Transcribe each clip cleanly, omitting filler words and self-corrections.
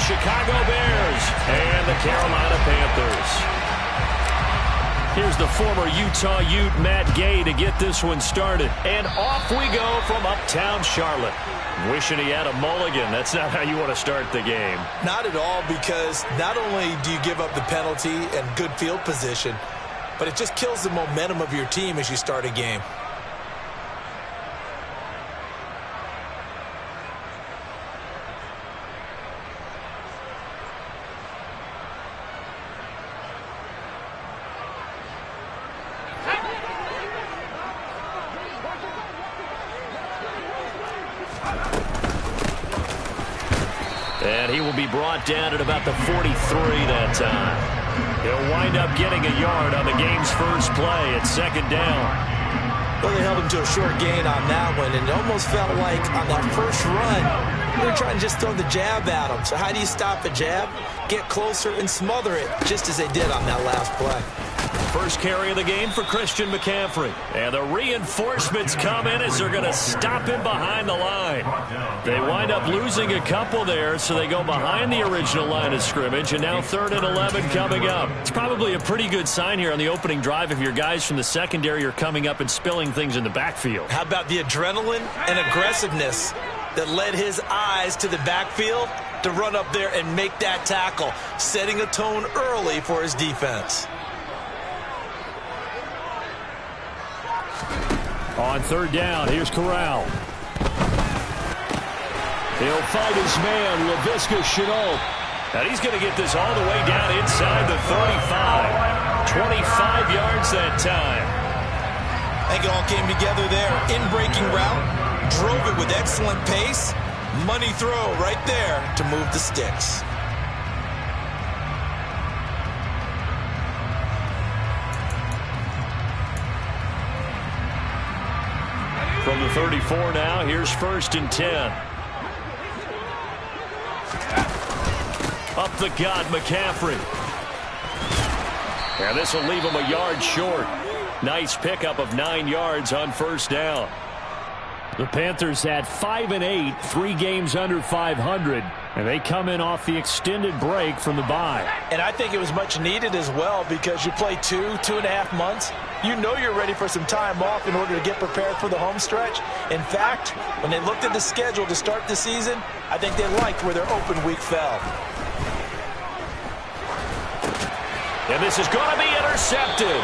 Chicago Bears and the Carolina Panthers. Here's the former Utah Ute, Matt Gay, to get this one started. And off we go from uptown Charlotte. Wishing he had a mulligan. That's not how you want to start the game. Not at all, because not only do you give up the penalty and good field position, but it just kills the momentum of your team as you start a game. And he will be brought down at about the 43 that time. He'll wind up getting a yard on the game's first play at second down. Well, they held him to a short gain on that one, and it almost felt like on that first run, they were trying to just throw the jab at him. So how do you stop a jab? Get closer and smother it, just as they did on that last play. First carry of the game for Christian McCaffrey. And the reinforcements come in as they're going to stop him behind the line. They wind up losing a couple there, so they go behind the original line of scrimmage, and now 3rd and 11 coming up. It's probably a pretty good sign here on the opening drive if your guys from the secondary are coming up and spilling things in the backfield. How about the adrenaline and aggressiveness that led his eyes to the backfield to run up there and make that tackle, setting a tone early for his defense. On 3rd down, here's Corral. He'll fight his man, Laviska Shenault. And he's going to get this all the way down inside the 35. 25 yards that time. I think it all came together there. In-breaking route, drove it with excellent pace. Money throw right there to move the sticks. From the 34 now, here's 1st and 10. Up the gut, McCaffrey. And this will leave him a yard short. Nice pickup of 9 yards on 1st down. The Panthers had 5-8, 3 games under 500, and they come in off the extended break from the bye. And I think it was much needed as well, because you play 2.5 months. You know you're ready for some time off in order to get prepared for the home stretch. In fact, when they looked at the schedule to start the season, I think they liked where their open week fell. And this is going to be intercepted.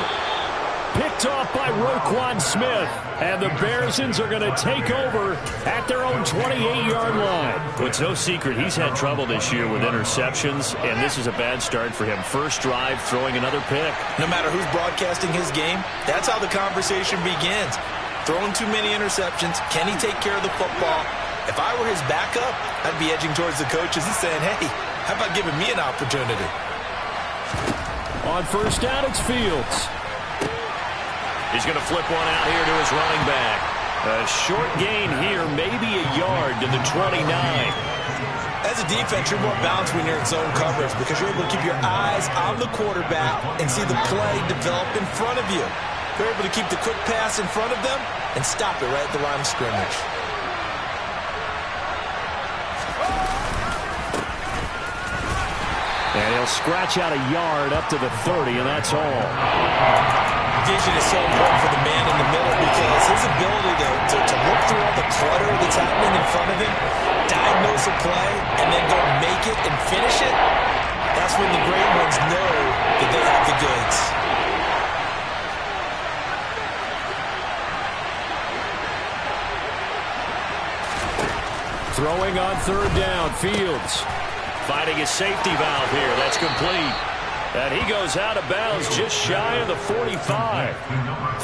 Picked off by Roquan Smith. And the Bearsons are going to take over at their own 28-yard line. Well, it's no secret he's had trouble this year with interceptions, and this is a bad start for him. First drive, throwing another pick. No matter who's broadcasting his game, that's how the conversation begins. Throwing too many interceptions. Can he take care of the football? If I were his backup, I'd be edging towards the coaches and saying, hey, how about giving me an opportunity? On 1st down, it's Fields. He's going to flip one out here to his running back. A short gain here, maybe a yard to the 29. As a defense, you're more balanced when you're in zone coverage, because you're able to keep your eyes on the quarterback and see the play develop in front of you. You're able to keep the quick pass in front of them and stop it right at the line of scrimmage. And he'll scratch out a yard up to the 30, and that's all. Vision is so important for the man in the middle, because his ability to look through all the clutter that's happening in front of him, diagnose a play, and then go make it and finish it, that's when the great ones know that they have the goods. Throwing on 3rd down, Fields. Finding his safety valve here. That's complete. And he goes out of bounds just shy of the 45.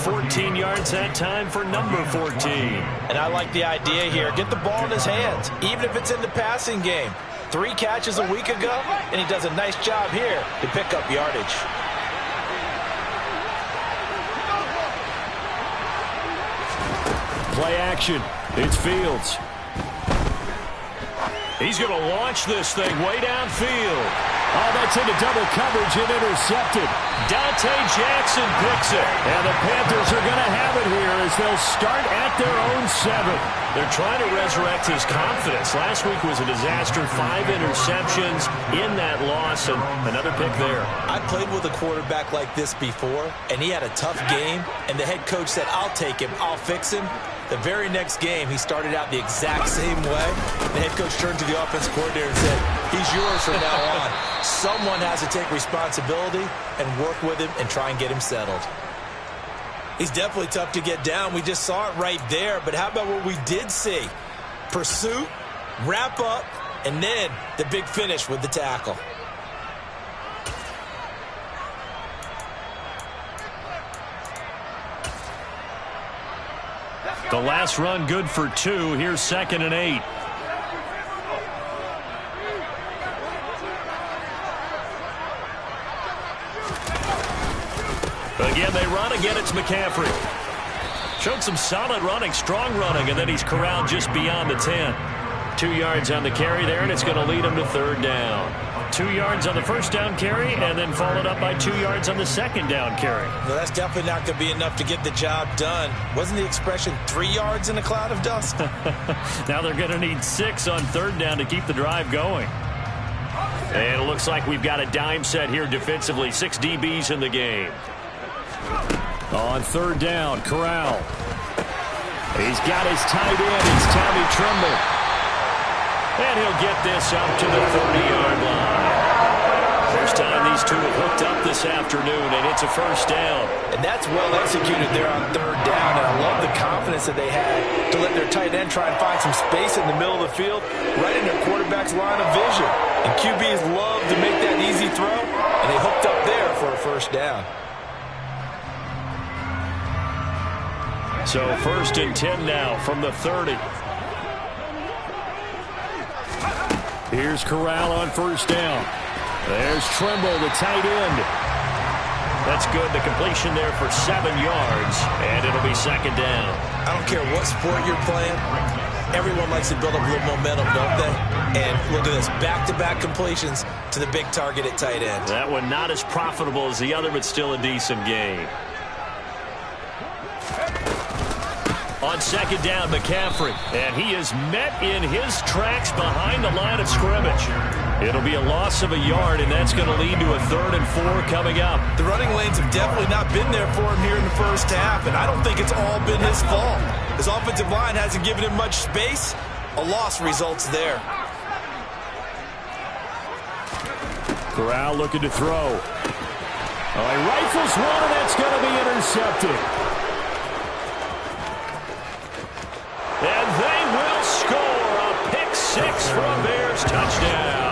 14 yards that time for number 14. And I like the idea here. Get the ball in his hands, even if it's in the passing game. 3 catches a week ago, and he does a nice job here to pick up yardage. Play action. It's Fields. He's going to launch this thing way downfield. Oh, that's into double coverage and intercepted. Dante Jackson picks it. And the Panthers are going to have it here as they'll start at their own 7. They're trying to resurrect his confidence. Last week was a disaster. 5 interceptions in that loss, and another pick there. I played with a quarterback like this before, and he had a tough game, and the head coach said, I'll take him, I'll fix him. The very next game, he started out the exact same way. The head coach turned to the offensive coordinator and said, he's yours from now on. Someone has to take responsibility and work with him and try and get him settled. He's definitely tough to get down. We just saw it right there. But how about what we did see? Pursuit, wrap up, and then the big finish with the tackle. The last run good for 2. Here's 2nd and 8. Again, they run. Again, it's McCaffrey. Showed some solid running, strong running, and then he's corralled just beyond the 10. 2 yards on the carry there, and it's going to lead him to 3rd down. 2 yards on the first down carry, and then followed up by 2 yards on the second down carry. No, that's definitely not going to be enough to get the job done. Wasn't the expression 3 yards in a cloud of dust? Now they're going to need 6 on 3rd down to keep the drive going. And it looks like we've got a dime set here defensively. 6 DBs in the game. On 3rd down, Corral. He's got his tight end. It's Tommy Tremble. And he'll get this up to the 30-yard line. First time these two have hooked up this afternoon, and it's a first down. And that's well executed there on 3rd down, and I love the confidence that they had to let their tight end try and find some space in the middle of the field, right in their quarterback's line of vision. And QBs love to make that easy throw, and they hooked up there for a first down. So 1st and 10 now from the 30. Here's Corral on 1st down. There's Tremble, the tight end. That's good. The completion there for 7 yards, and it'll be 2nd down. I don't care what sport you're playing. Everyone likes to build up a little momentum, don't they? And look at this, back-to-back completions to the big target at tight end. That one not as profitable as the other, but still a decent game. On 2nd down, McCaffrey. And he is met in his tracks behind the line of scrimmage. It'll be a loss of a yard, and that's going to lead to a 3rd and 4 coming up. The running lanes have definitely not been there for him here in the first half, and I don't think it's all been his fault. His offensive line hasn't given him much space. A loss results there. Corral looking to throw. Oh, he rifles one, and that's going to be intercepted. And they will score a pick 6 for a Bears touchdown.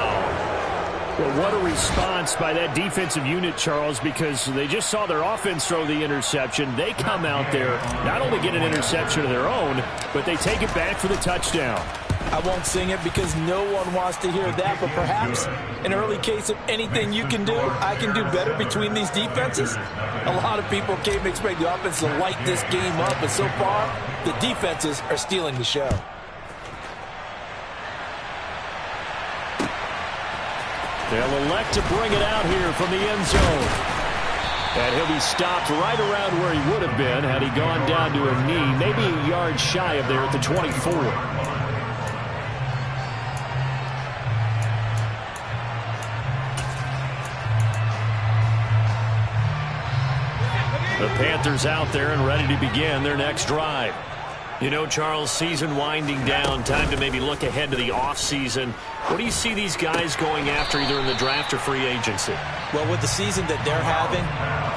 Well, what a response by that defensive unit, Charles, because they just saw their offense throw the interception. They come out there, not only get an interception of their own, but they take it back for the touchdown. I won't sing it because no one wants to hear that, but perhaps an early case of anything you can do, I can do better between these defenses. A lot of people came expect the offense to light this game up, and so far, the defenses are stealing the show. They'll elect to bring it out here from the end zone. And he'll be stopped right around where he would have been had he gone down to a knee, maybe a yard shy of there at the 24. The Panthers out there and ready to begin their next drive. You know, Charles, season winding down, time to maybe look ahead to the offseason. What do you see these guys going after either in the draft or free agency? Well, with the season that they're having,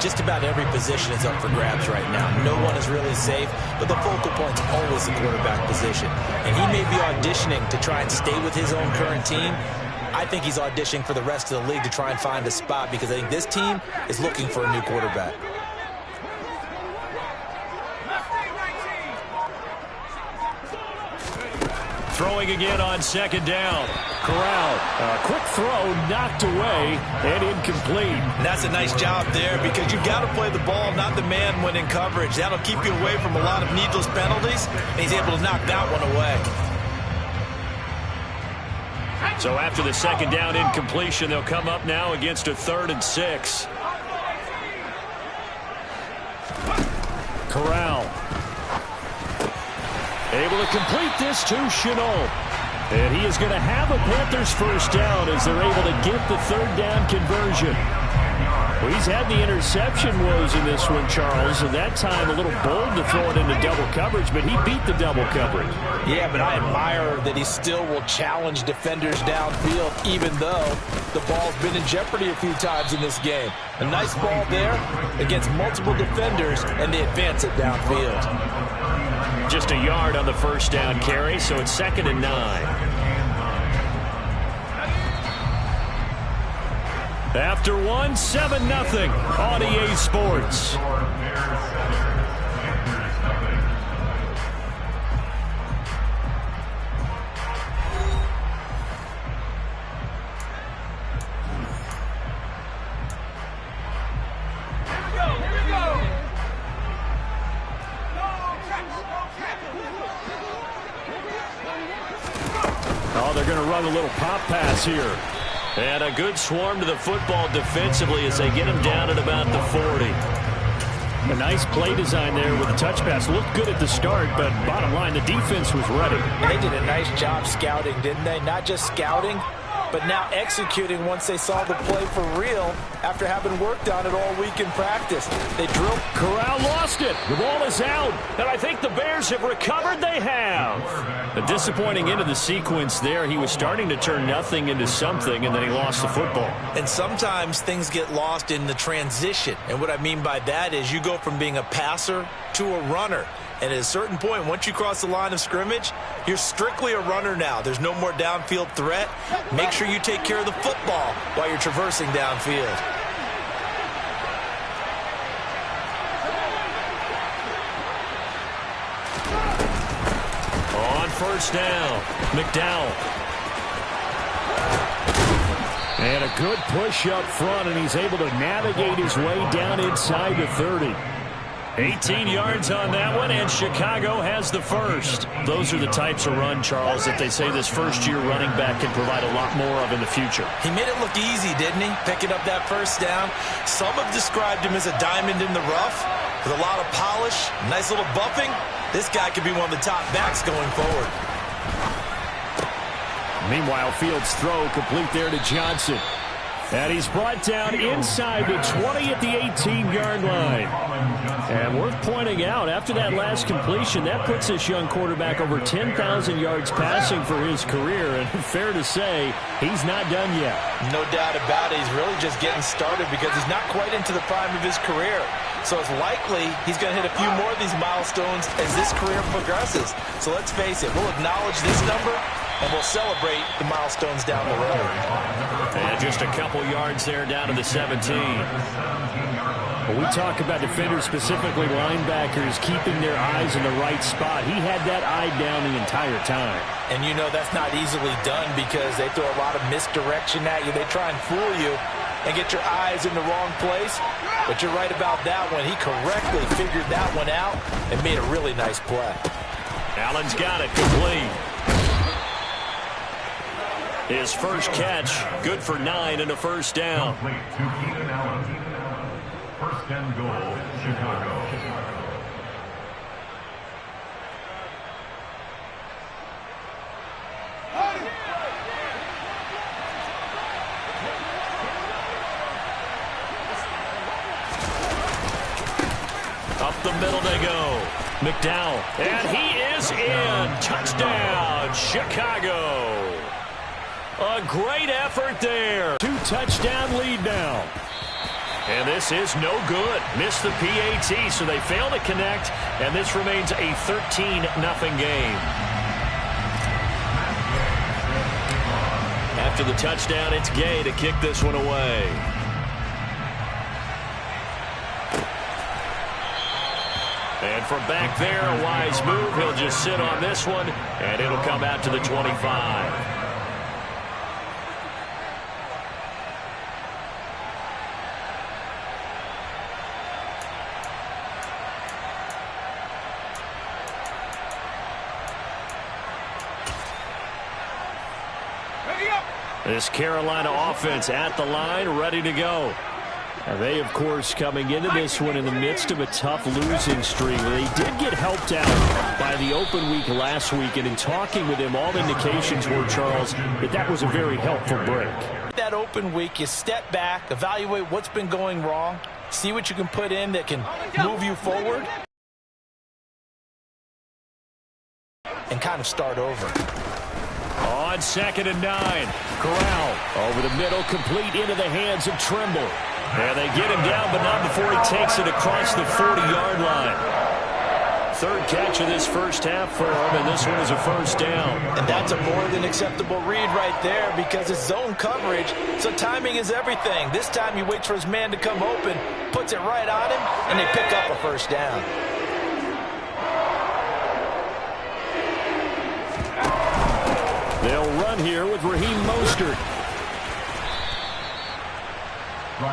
just about every position is up for grabs right now. No one is really safe, but the focal point's always the quarterback position. And he may be auditioning to try and stay with his own current team. I think he's auditioning for the rest of the league to try and find a spot because I think this team is looking for a new quarterback. Throwing again on 2nd down. Corral, a quick throw knocked away and incomplete. And that's a nice job there because you've got to play the ball, not the man when in coverage. That'll keep you away from a lot of needless penalties, and he's able to knock that one away. So after the second down incompletion, they'll come up now against a 3rd and 6. Corral. Able to complete this to Chenault. And he is going to have a Panthers first down as they're able to get the 3rd down conversion. Well, he's had the interception woes in this one, Charles, and that time a little bold to throw it into double coverage, but he beat the double coverage. Yeah, but I admire that he still will challenge defenders downfield, even though the ball's been in jeopardy a few times in this game. A nice ball there against multiple defenders, and they advance it downfield. Just a yard on the first down carry, so it's 2nd and 9. After 7-0 on EA Sports. Oh, they're going to run a little pop pass here. And a good swarm to the football defensively as they get him down at about the 40. A nice play design there with the touch pass. Looked good at the start, but bottom line, the defense was ready. They did a nice job scouting, didn't they? Not just scouting, but now executing once they saw the play for real after having worked on it all week in practice. They drilled. Corral lost it. The ball is out. And I think the Bears have recovered. They have. A disappointing end of the sequence there. He was starting to turn nothing into something, and then he lost the football. And sometimes things get lost in the transition. And what I mean by that is you go from being a passer to a runner. And at a certain point, once you cross the line of scrimmage, you're strictly a runner now. There's no more downfield threat. Make sure you take care of the football while you're traversing downfield. On first down, McDowell. And a good push up front, and he's able to navigate his way down inside the 30. 18 yards on that one, and Chicago has the first. Those are the types of run, Charles, that they say this first-year running back can provide a lot more of in the future. He made it look easy, didn't he? Picking up that first down. Some have described him as a diamond in the rough with a lot of polish, nice little buffing. This guy could be one of the top backs going forward. Meanwhile, Fields' throw complete there to Johnson. And he's brought down inside the 20 at the 18-yard line. And worth pointing out, after that last completion, that puts this young quarterback over 10,000 yards passing for his career. And fair to say, he's not done yet. No doubt about it. He's really just getting started because he's not quite into the prime of his career. So it's likely he's going to hit a few more of these milestones as this career progresses. So let's face it, we'll acknowledge this number, and we'll celebrate the milestones down the road. And just a couple yards there down to the 17. When we talk about defenders, specifically linebackers, keeping their eyes in the right spot, he had that eye down the entire time. And you know that's not easily done because they throw a lot of misdirection at you. They try and fool you and get your eyes in the wrong place. But you're right about that one. He correctly figured that one out and made a really nice play. Allen's got it complete. His first catch, good for 9 and a first down. First and goal, Chicago. Up the middle they go. McDowell, and he is in. Touchdown, Chicago. A great effort there. 2-touchdown lead now. And this is no good. Missed the PAT, so they fail to connect, and this remains a 13-0 game. After the touchdown, it's Gay to kick this one away. And from back there, a wise move. He'll just sit on this one, and it'll come out to the 25. Ready up! This Carolina offense at the line, ready to go. And they, of course, coming into this one in the midst of a tough losing streak. They did get helped out by the open week last week, and in talking with him, all indications were, Charles, that was a very helpful break. That open week, you step back, evaluate what's been going wrong, see what you can put in that can move you forward, and kind of start over. On 2nd and 9, Corral over the middle, complete into the hands of Trimble. And they get him down, but not before he takes it across the 40-yard line. Third catch of this first half for him, and this one is a first down. And that's a more than acceptable read right there because it's zone coverage, so timing is everything. This time he waits for his man to come open, puts it right on him, and they pick up a first down. They'll run here with Raheem Mostert.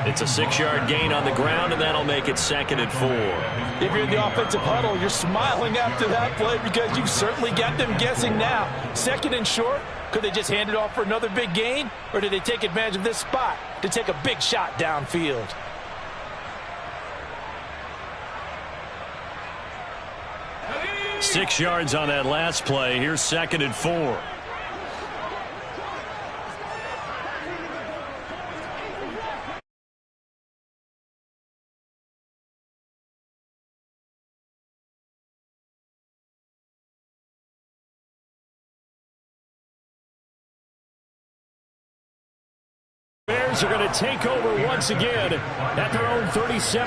It's a 6-yard gain on the ground, and that'll make it 2nd and 4. If you're in the offensive huddle, you're smiling after that play because you certainly got them guessing now. 2nd and short, could they just hand it off for another big gain, or did they take advantage of this spot to take a big shot downfield? Six yards on that last play. Here's 2nd and 4. Bears are going to take over once again at their own 37.